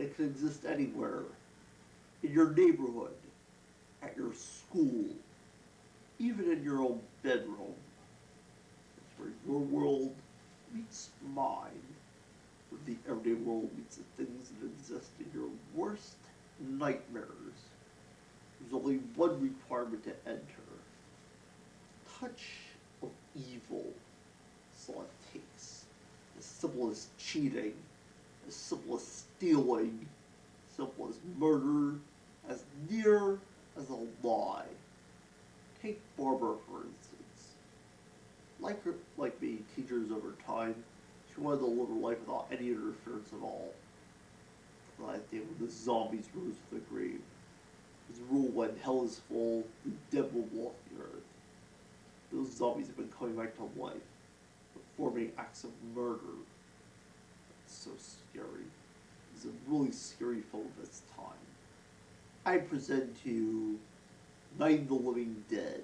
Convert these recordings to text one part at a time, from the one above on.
It can exist anywhere. In your neighborhood, at your school, even in your own bedroom. It's where your world meets mine, where the everyday world meets the things that exist in your worst nightmares. There's only one requirement to enter. Touch of evil. That's all it takes. As simple as cheating, as simple as stealing, as simple as murder, as near as a lie. Take Barbara, for instance. Like me, teachers over time, she wanted to live her life without any interference at all. That day when the zombies rose to the grave. His rule when hell is full, the dead will walk the earth. Those zombies have been coming back to life, performing acts of murder. It's so scary. It's a really scary film of its time. I present to you Night of the Living Dead.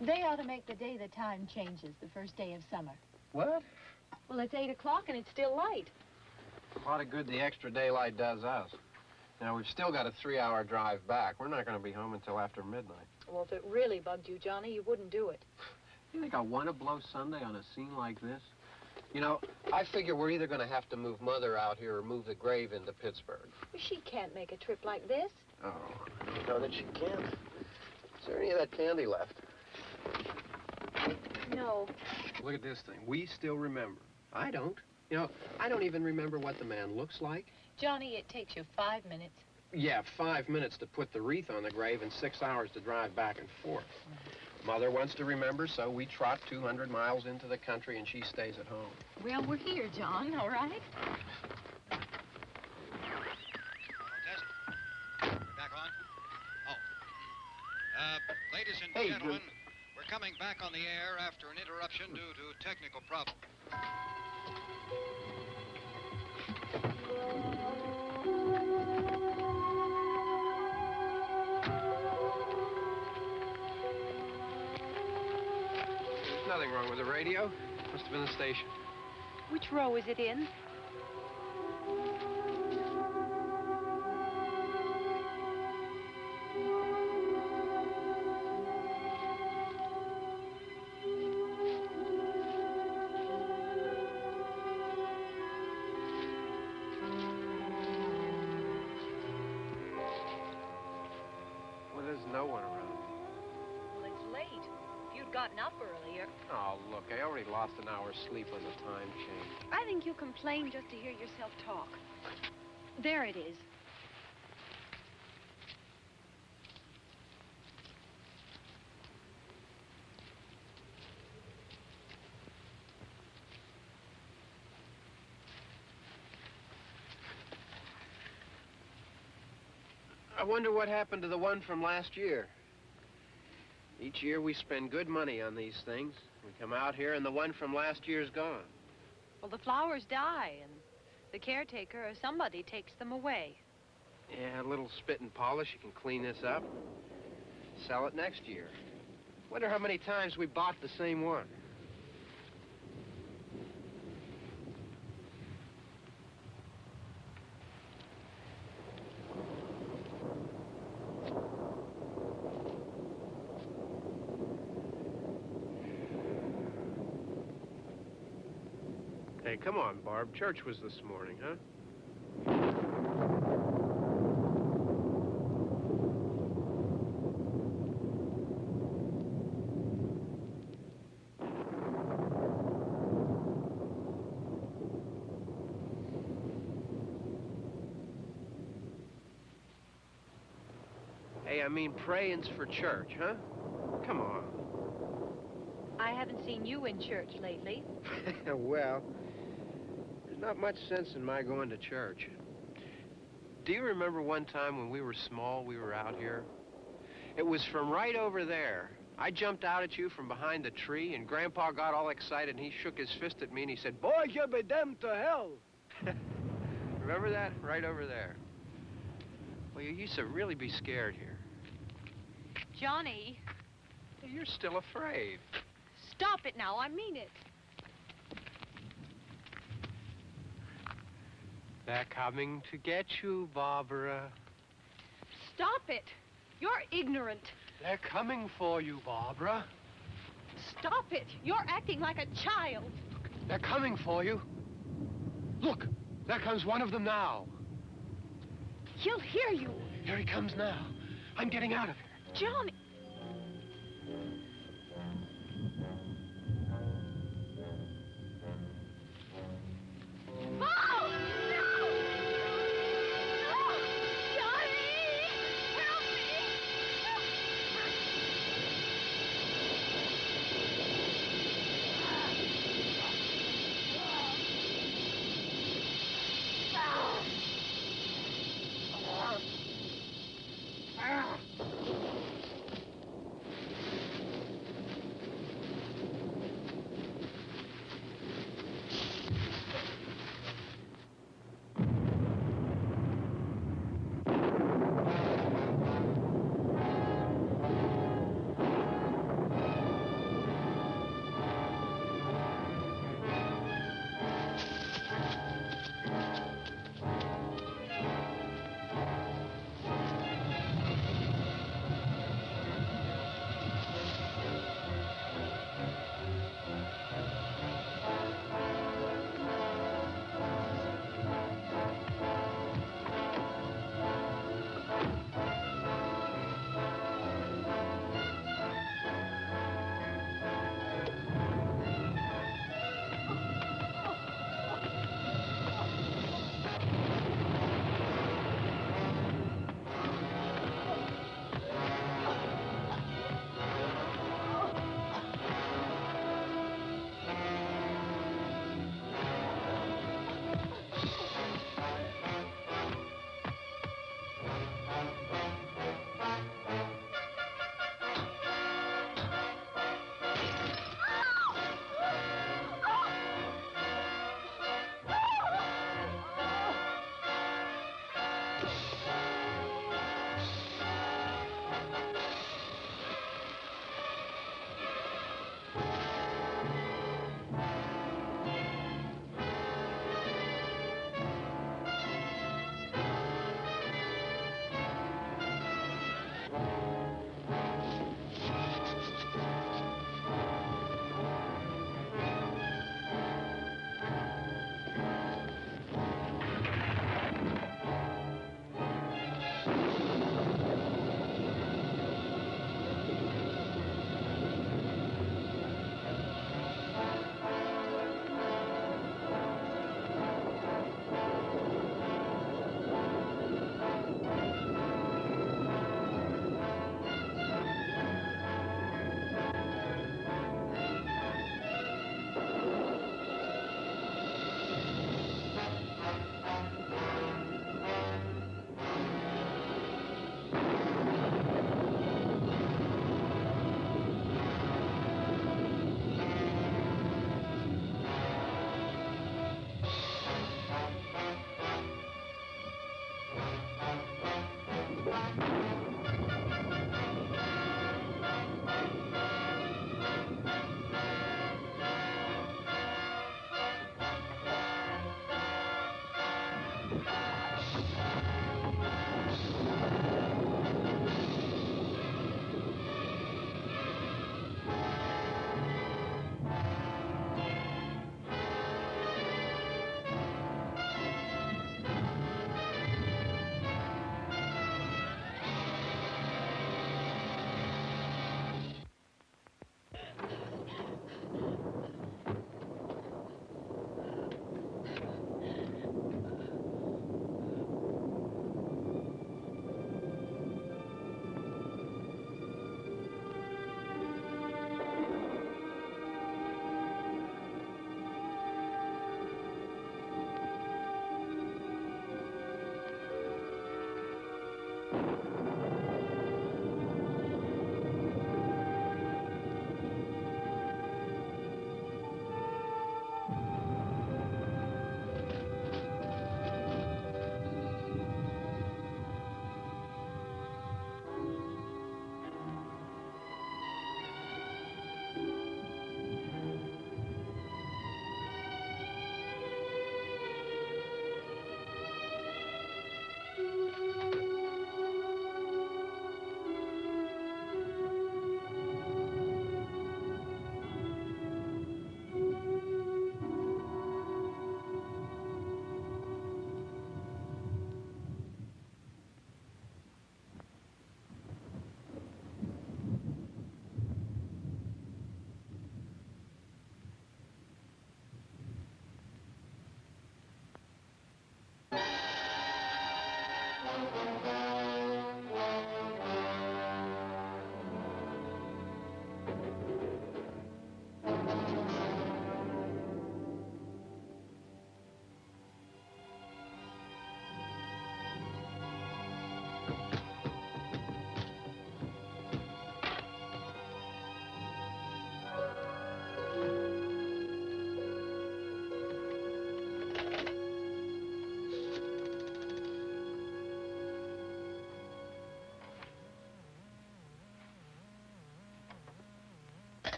They ought to make the day the time changes, the first day of summer. What? Well, it's 8 o'clock and it's still light. A lot of good the extra daylight does us. Now, we've still got a 3-hour drive back. We're not going to be home until after midnight. Well, if it really bugged you, Johnny, you wouldn't do it. You think I want to blow Sunday on a scene like this? You know, I figure we're either going to have to move Mother out here or move the grave into Pittsburgh. She can't make a trip like this. Oh, you know that she can't. Is there any of that candy left? No. Look at this thing. We still remember. I don't. You know, I don't even remember what the man looks like. Johnny, it takes you 5 minutes. Yeah, 5 minutes to put the wreath on the grave and 6 hours to drive back and forth. Mother wants to remember, so we trot 200 miles into the country and she stays at home. Well, we're here, John, all right? Test. Back on. Ladies and gentlemen, we're coming back on the air after an interruption due to technical problem. There's nothing wrong with the radio. Must have been the station. Which row is it in? gotten up earlier. Oh, look, I already lost an hour's sleep on the time change. I think you complain just to hear yourself talk. There it is. I wonder what happened to the one from last year. Each year we spend good money on these things. We come out here and the one from last year's gone. Well, the flowers die, and the caretaker or somebody takes them away. Yeah, a little spit and polish, you can clean this up. Sell it next year. Wonder how many times we bought the same one. Hey, come on, Barb. Church was this morning, huh? Hey, I mean, praying's for church, huh? Come on. I haven't seen you in church lately. Well, there's not much sense in my going to church. Do you remember one time when we were small, we were out here? It was from right over there. I jumped out at you from behind the tree, and Grandpa got all excited, and he shook his fist at me, and he said, "Boy, you'll be damned to hell." Remember that? Right over there. Well, you used to really be scared here. Johnny, You're still afraid. stop it now. I mean it. They're coming to get you, Barbara. Stop it. You're ignorant. They're coming for you, Barbara. Stop it. You're acting like a child. They're coming for you. Look, there comes one of them now. He'll hear you. Here he comes now. I'm getting out of here. Johnny. Oh! No! No! Johnny! Help me!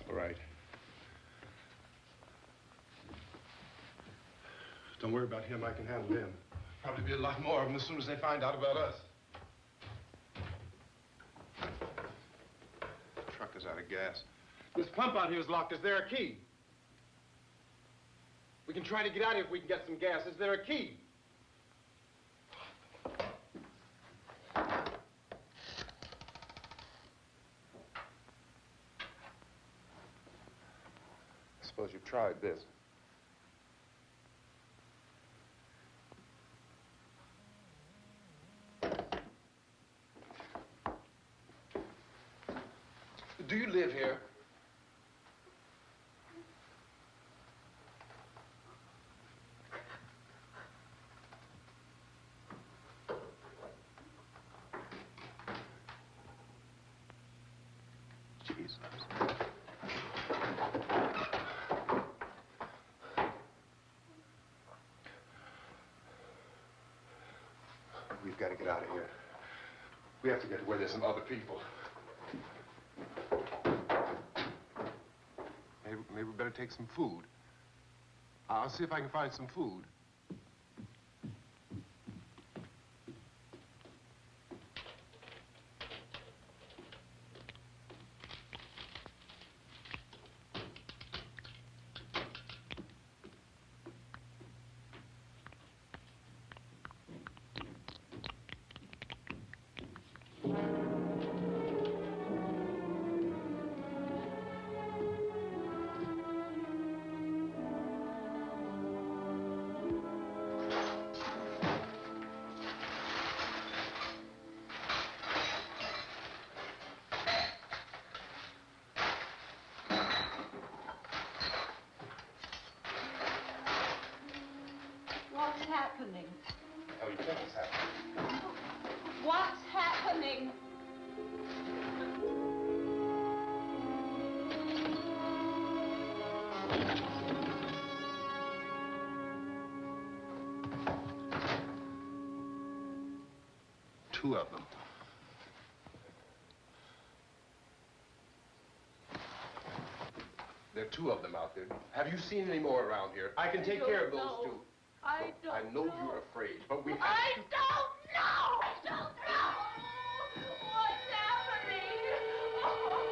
All right. Don't worry about him. I can handle him. Probably be a lot more of them as soon as they find out about us. The truck is out of gas. This pump out here is locked. Is there a key? We can try to get out of here if we can get some gas. Is there a key? I suppose you've tried this. Do you live here? Jesus. We've got to get out of here. We have to get to where there's some other people. Maybe we better take some food. I'll see if I can find some food. 2 of them. There are 2 of them out there. Have you seen any more around here? I can take care of those 2. I don't I know you're afraid, but we have I to... don't know! I don't know! What's happening? Oh.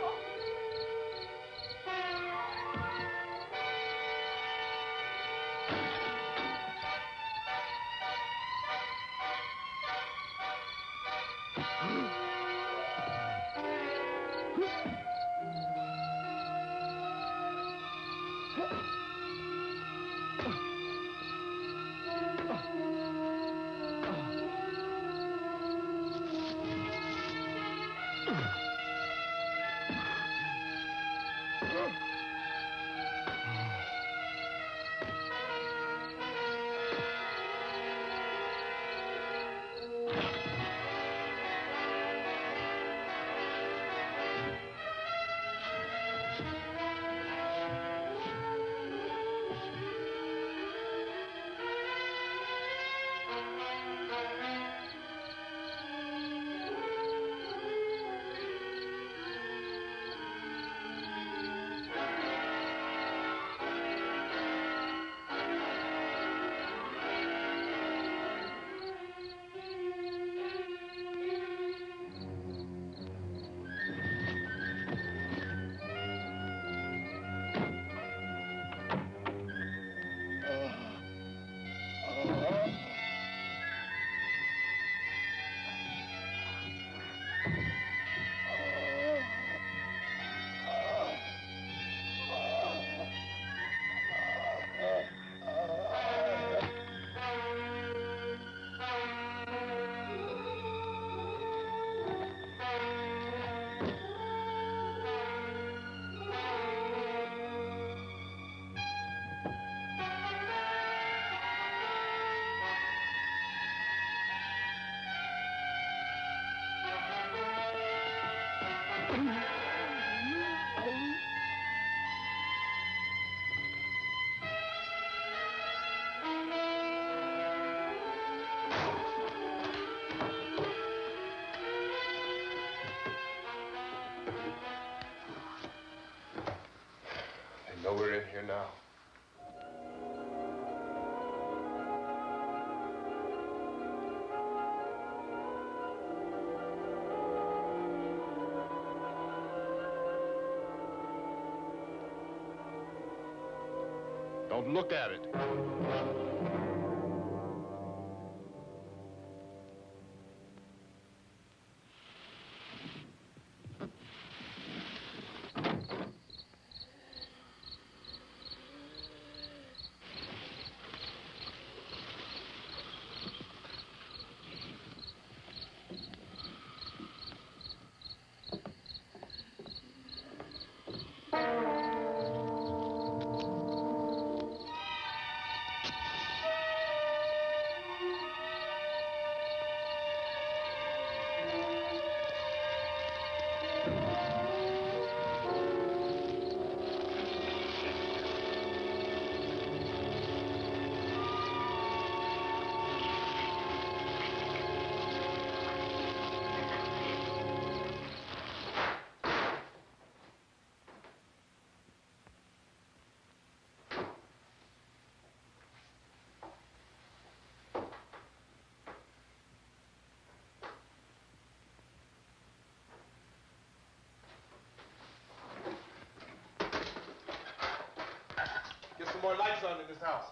They know we're in here now. Don't look at it. Get some more lights on in this house.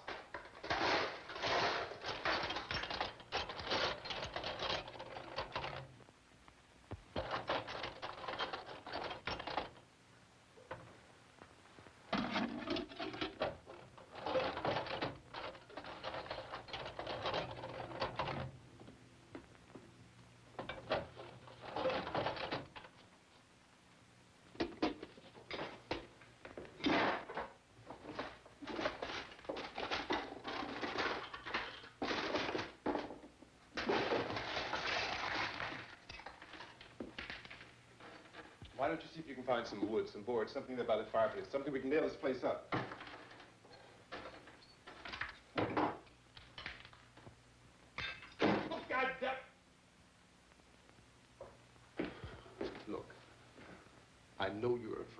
Why don't you see if you can find some wood, some boards, something there by the fireplace, something we can nail this place up. God damn.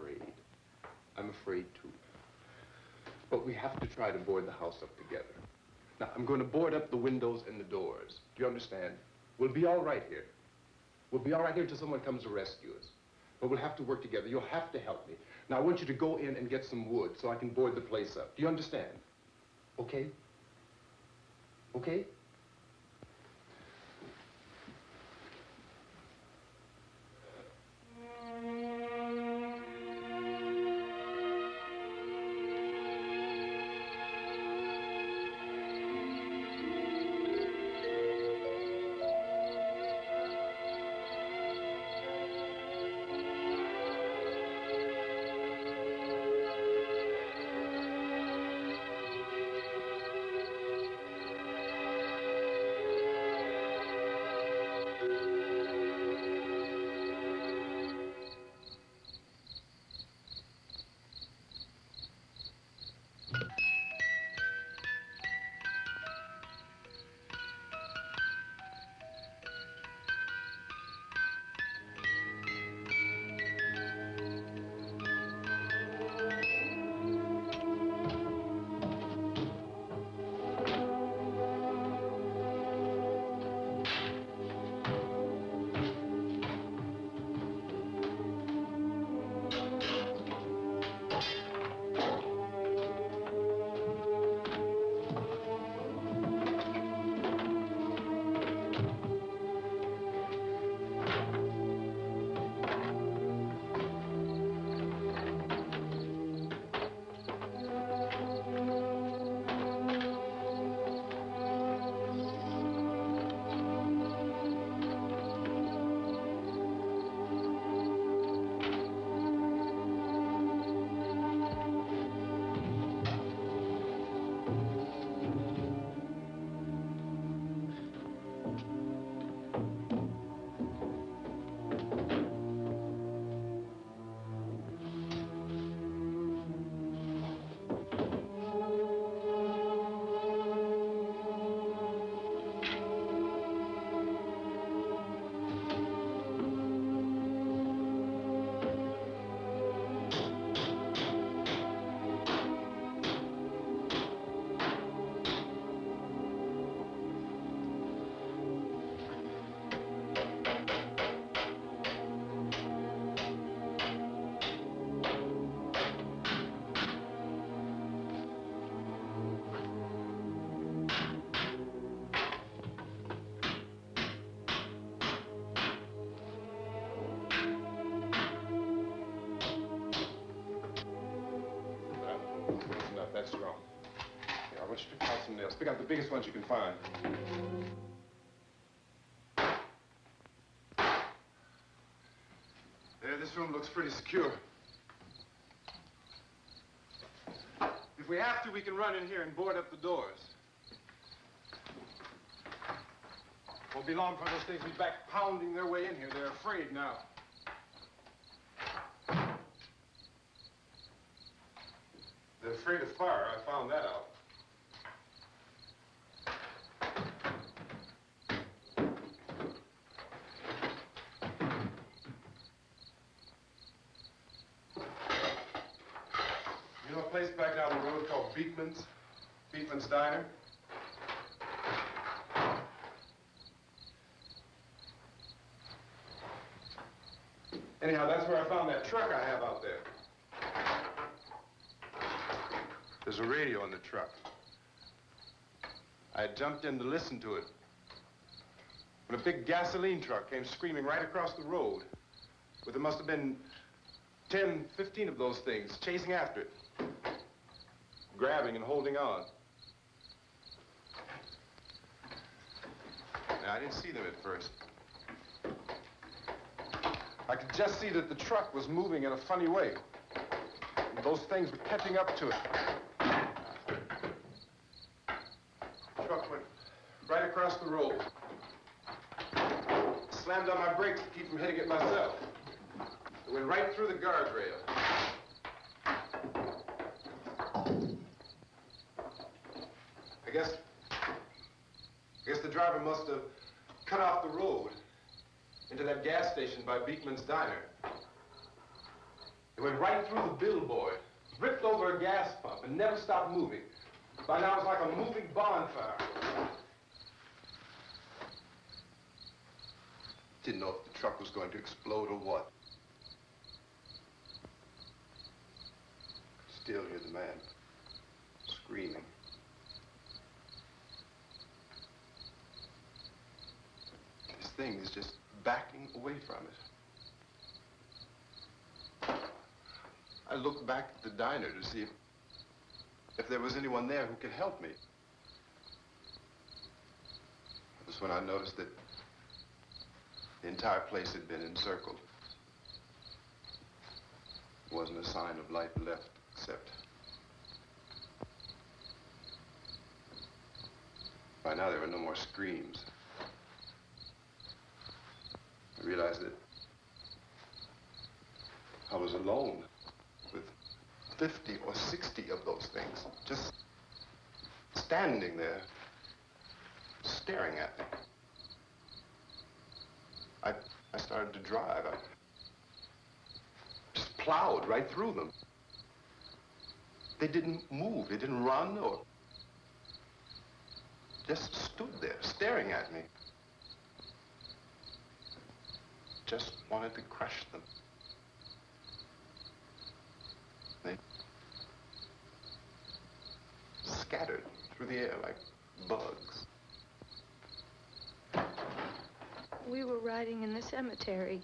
afraid. I'm afraid too. But we have to try to board the house up together. Now, I'm going to board up the windows and the doors. Do you understand? We'll be all right here. We'll be all right here until someone comes to rescue us. But we'll have to work together. You'll have to help me. Now, I want you to go in and get some wood so I can board the place up. Do you understand? Okay? Okay? That's strong. Here, I want you to count some nails. Pick out the biggest ones you can find. There, this room looks pretty secure. If we have to, we can run in here and board up the doors. Won't be long for those things to be back pounding their way in here. They're afraid now. They're afraid of fire. I found that out. You know a place back down the road called Beekman's? Beekman's Diner? Anyhow, that's where I found that truck I have out there. There's a radio in the truck. I jumped in to listen to it when a big gasoline truck came screaming right across the road. But there must have been 10, 15 of those things chasing after it, grabbing and holding on. Now, I didn't see them at first. I could just see that the truck was moving in a funny way. And those things were catching up to it. The truck went right across the road. Slammed on my brakes to keep from hitting it myself. It went right through the guardrail. I guess the driver must have cut off the road into that gas station by Beekman's Diner. It It went right through the billboard, ripped over a gas pump, and never stopped moving. By now, it's like a moving bonfire. Didn't know if the truck was going to explode or what. Still hear the man screaming. This thing is just backing away from it. I looked back at the diner to see if there was anyone there who could help me. It was when I noticed that the entire place had been encircled. There wasn't a sign of life left, except by now there were no more screams. I realized that I was alone with 50 or 60 of those things, just standing there, staring at me. I started to drive. I just plowed right through them. They didn't move. They didn't run or just stood there staring at me. Just wanted to crush them. They scattered through the air like bugs. We were riding in the cemetery,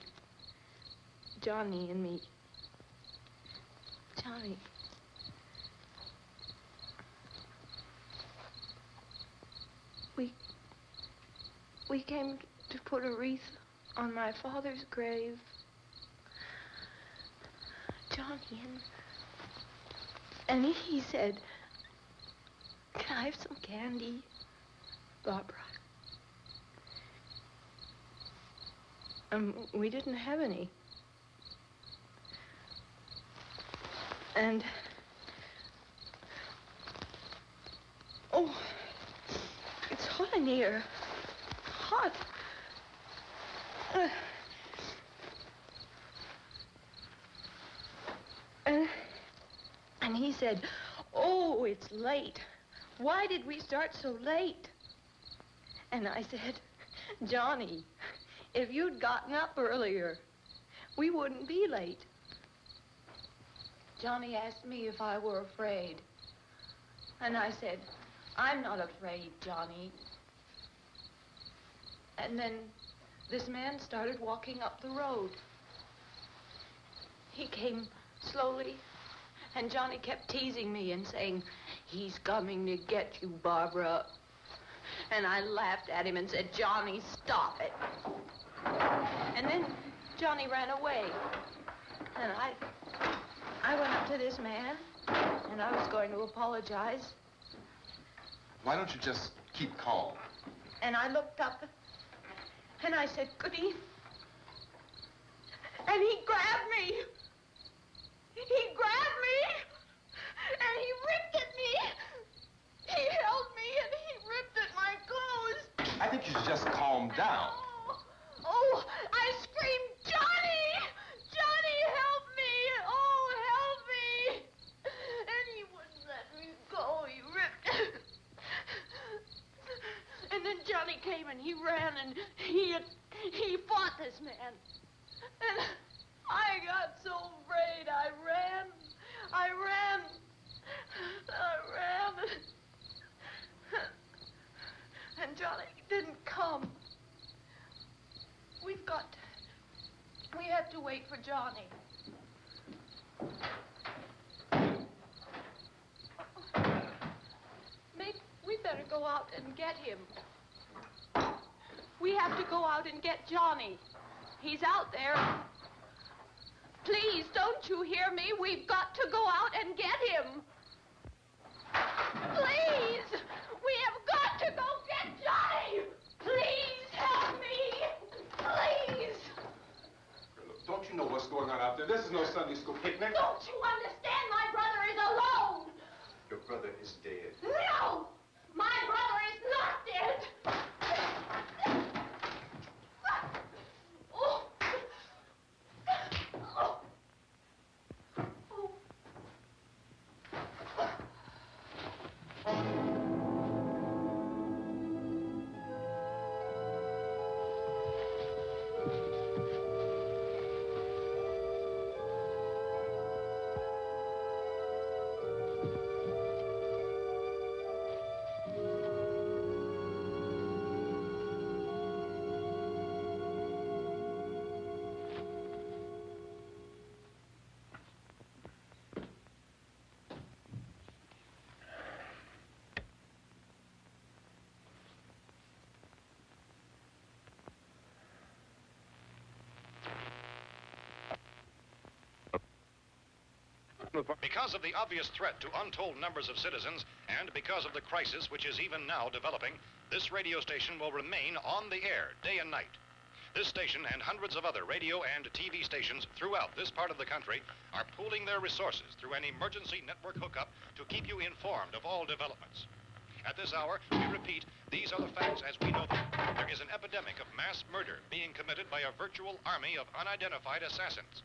Johnny and me. Johnny. We came to put a wreath on my father's grave. Johnny, and he said, "Can I have some candy, Barbara?" We didn't have any. And, oh, it's hot in here. Hot. And he said, "Oh, it's late. Why did we start so late?" And I said, "Johnny, if you'd gotten up earlier, we wouldn't be late." Johnny asked me if I were afraid. And I said, "I'm not afraid, Johnny." And then this man started walking up the road. He came slowly, and Johnny kept teasing me and saying, "He's coming to get you, Barbara." And I laughed at him and said, "Johnny, stop it." And then Johnny ran away. And I went up to this man, and I was going to apologize. Why don't you just keep calm? And I looked up, and I said, "Good evening." And he grabbed me. He grabbed me, and he ripped at me. He held me, and he ripped at my clothes. I think you should just calm down. Oh, I screamed, "Johnny! Johnny, help me! Oh, help me!" And he wouldn't let me go. He ripped. And then Johnny came and he ran and he fought this man. And I got so afraid. I ran. And Johnny didn't come. We have to wait for Johnny. Maybe we better go out and get him. We have to go out and get Johnny. He's out there. Please, don't you hear me? We've got to go out and get him. Please! We have got to go get Johnny! Please help me! Please! Look, don't you know what's going on out there? This is no Sunday school picnic. Don't you understand? My brother is alone. Your brother is dead. No! My brother is not dead. Oh. National Park. Because of the obvious threat to untold numbers of citizens, and because of the crisis which is even now developing, this radio station will remain on the air day and night. This station and hundreds of other radio and TV stations throughout this part of the country are pooling their resources through an emergency network hookup to keep you informed of all developments. At this hour, we repeat, these are the facts as we know them. There is an epidemic of mass murder being committed by a virtual army of unidentified assassins.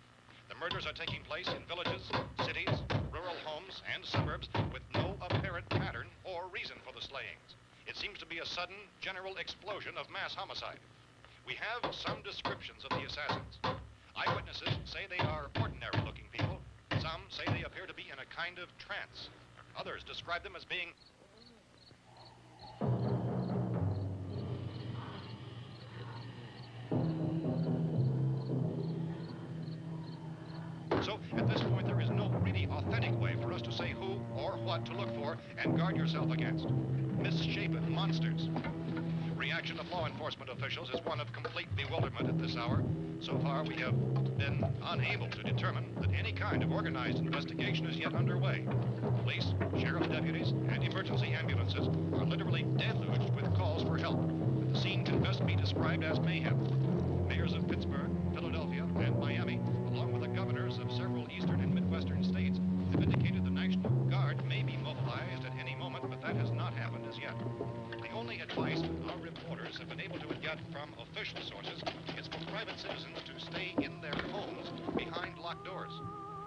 The murders are taking place in villages, cities, rural homes, and suburbs with no apparent pattern or reason for the slayings. It seems to be a sudden, general explosion of mass homicide. We have some descriptions of the assassins. Eyewitnesses say they are ordinary-looking people. Some say they appear to be in a kind of trance. Others describe them as being So, at this point, there is no really authentic way for us to say who or what to look for and guard yourself against. Misshapen monsters. Reaction of law enforcement officials is one of complete bewilderment at this hour. So far, we have been unable to determine that any kind of organized investigation is yet underway. Police, sheriff deputies, and emergency ambulances are literally deluged with calls for help. The scene can best be described as mayhem. Mayors of Pittsburgh, Philadelphia, and Miami, along with the governors of several eastern and midwestern states, have indicated the National Guard may be mobilized at any moment, but that has not happened as yet. The only advice our reporters have been able to get from official sources is for private citizens to stay in their homes behind locked doors.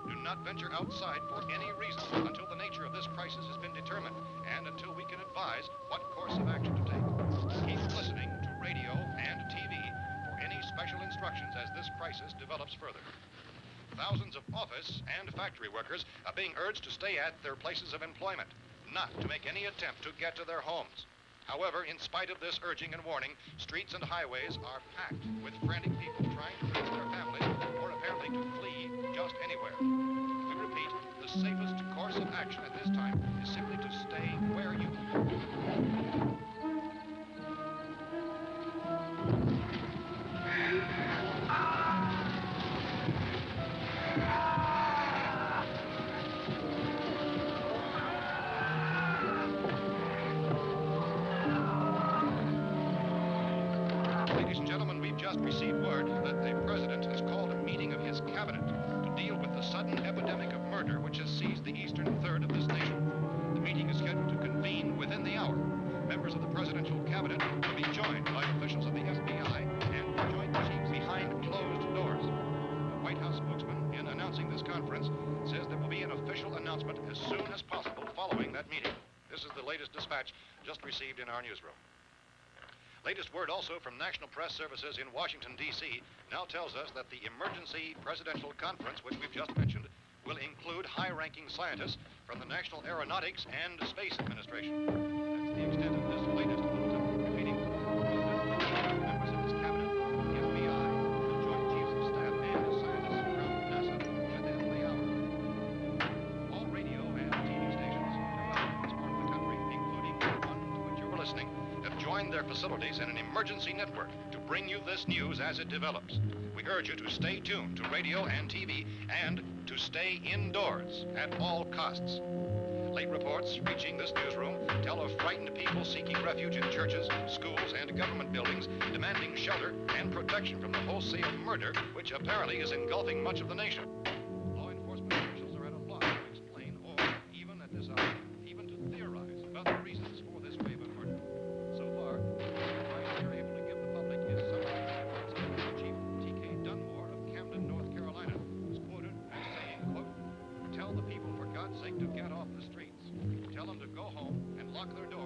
Do not venture outside for any reason until the nature of this crisis has been determined and until we can advise what course of action to take. Keep listening to radio and TV for any special instructions as this crisis develops further. Thousands of office and factory workers are being urged to stay at their places of employment, not to make any attempt to get to their homes. However, in spite of this urging and warning, streets and highways are packed with frantic people trying to reach their families or apparently to flee just anywhere. We repeat, the safest course of action at this time is simply to stay where you are. Ladies and gentlemen, we've just received word that the president has called a meeting of his cabinet to deal with the sudden epidemic of murder which has seized the eastern third of this nation. The meeting is scheduled to convene within the hour. Members of the presidential cabinet will be joined by officials of the FBI and joint chiefs behind closed doors. The White House spokesman, in announcing this conference, says there will be an official announcement as soon as possible following that meeting. This is the latest dispatch just received in our newsroom. Latest word also from National Press Services in Washington, D.C. now tells us that the emergency presidential conference, which we've just mentioned, will include high-ranking scientists from the National Aeronautics and Space Administration. That's the extent of this latest bulletin. Repeating, members of his cabinet, the FBI, the Joint Chiefs of Staff, and scientists from NASA within the hour. All radio and TV stations throughout this part of the country, including the one to which you were listening, have joined their facilities in an emergency network to bring you this news as it develops. We urge you to stay tuned to radio and TV and to stay indoors at all costs. Late reports reaching this newsroom tell of frightened people seeking refuge in churches, schools, and government buildings, demanding shelter and protection from the wholesale murder which apparently is engulfing much of the nation. Law enforcement officials are at a loss to explain or, even at this hour, even to theorize about the reasons for this wave of murder. So far, the advice we are able to give the public is something that Chief T.K. Dunmore of Camden, North Carolina, was quoted as saying, quote, "Tell the people, for God's sake, to get off the streets. Tell them to go home and lock their doors.